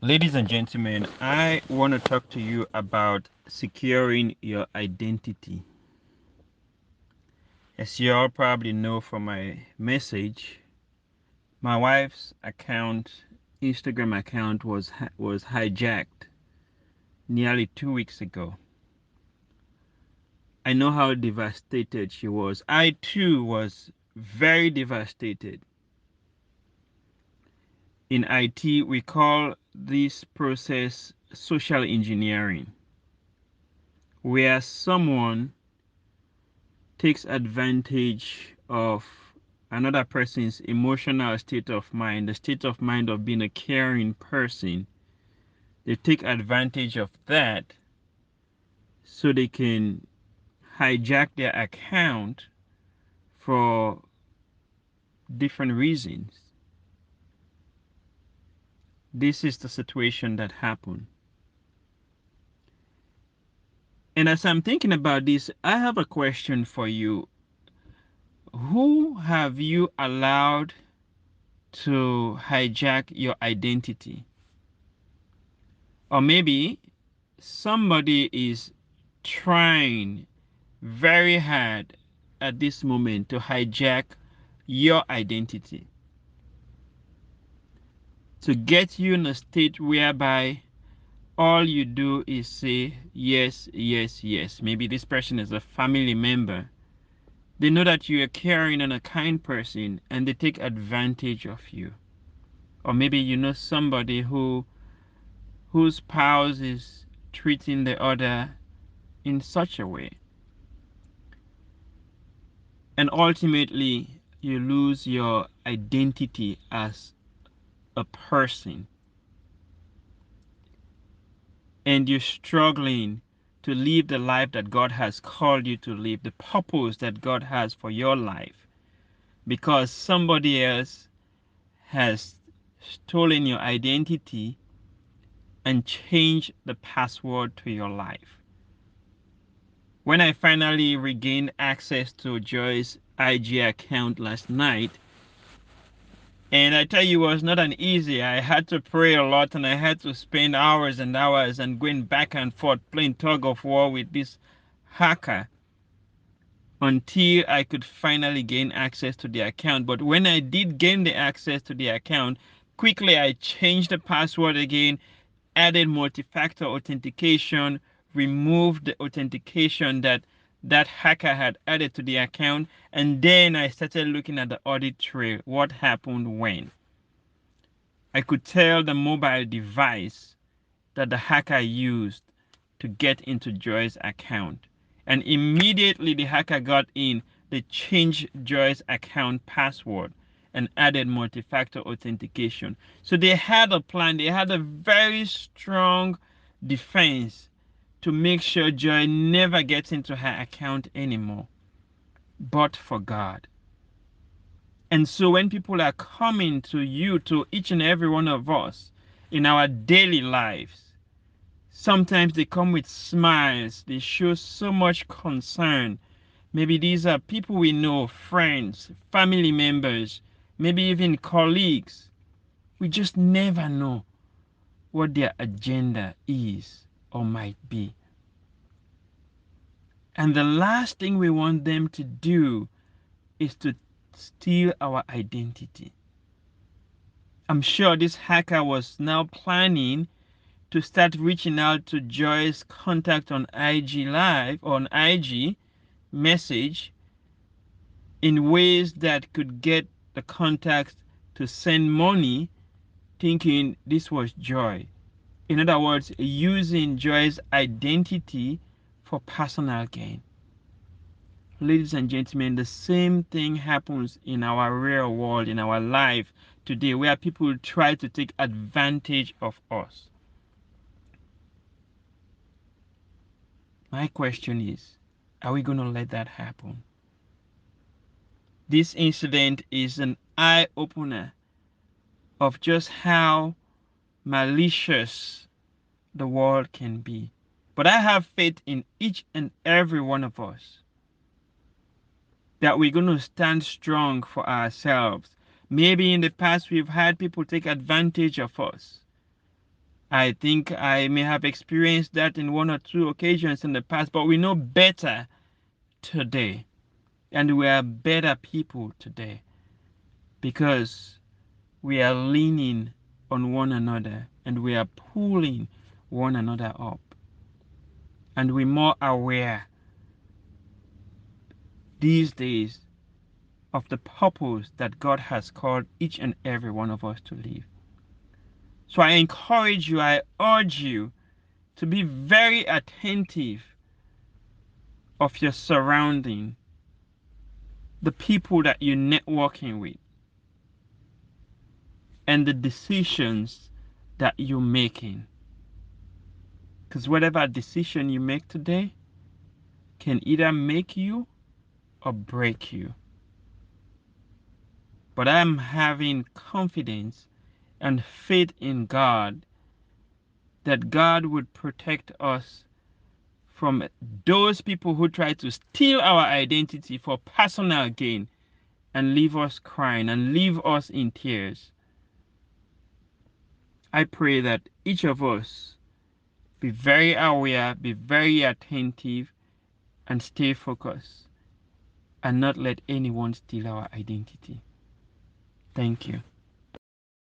Ladies and gentlemen, I want to talk to you about securing your identity. As you all probably know from my message, my wife's Instagram account was hijacked nearly 2 weeks ago. I know how devastated she was. I too was very devastated. In IT, we call this process social engineering, where someone takes advantage of another person's emotional state of mind, the state of mind of being a caring person. They take advantage of that so they can hijack their account for different reasons. This is the situation that happened. And as I'm thinking about this, I have a question for you. Who have you allowed to hijack your identity? Or maybe somebody is trying very hard at this moment to hijack your identity, to get you in a state whereby all you do is say yes, yes, yes. Maybe this person is a family member. They know that you are caring and a kind person and they take advantage of you. Or maybe you know somebody whose spouse is treating the other in such a way. And ultimately, you lose your identity as a person. And you're struggling to live the life that God has called you to live, the purpose that God has for your life, because somebody else has stolen your identity and changed the password to your life. When I finally regained access to Joy's IG account last night, and I tell you, it was not an easy. I had to pray a lot and I had to spend hours and hours and going back and forth playing tug of war with this hacker until I could finally gain access to the account. But when I did gain the access to the account, quickly I changed the password again, added multi-factor authentication, removed the authentication that hacker had added to the account, and then I started looking at the audit trail. What happened when? I could tell the mobile device that the hacker used to get into Joy's account. And immediately the hacker got in, they changed Joy's account password and added multi-factor authentication. So they had a plan, they had a very strong defense to make sure Joy never gets into her account anymore, but for God. And so when people are coming to you, to each and every one of us in our daily lives, sometimes they come with smiles. They show so much concern. Maybe these are people we know, friends, family members, maybe even colleagues. We just never know what their agenda is or might be. And the last thing we want them to do is to steal our identity. I'm sure this hacker was now planning to start reaching out to Joy's contact on IG Live or on IG message in ways that could get the contact to send money, thinking this was Joy. In other words, using Joy's identity for personal gain. Ladies and gentlemen, the same thing happens in our real world, in our life today, where people try to take advantage of us. My question is, are we going to let that happen? This incident is an eye-opener of just how malicious the world can be. But I have faith in each and every one of us that we're going to stand strong for ourselves. Maybe in the past we've had people take advantage of us. I think I may have experienced that in one or two occasions in the past, but we know better today. And we are better people today because we are leaning on one another and we are pulling one another up. And we're more aware these days of the purpose that God has called each and every one of us to live. So I encourage you, I urge you to be very attentive of your surrounding, the people that you're networking with, and the decisions that you're making. Because whatever decision you make today can either make you or break you. But I'm having confidence and faith in God that God would protect us from those people who try to steal our identity for personal gain and leave us crying and leave us in tears. I pray that each of us be very aware, be very attentive, and stay focused, and not let anyone steal our identity. Thank you.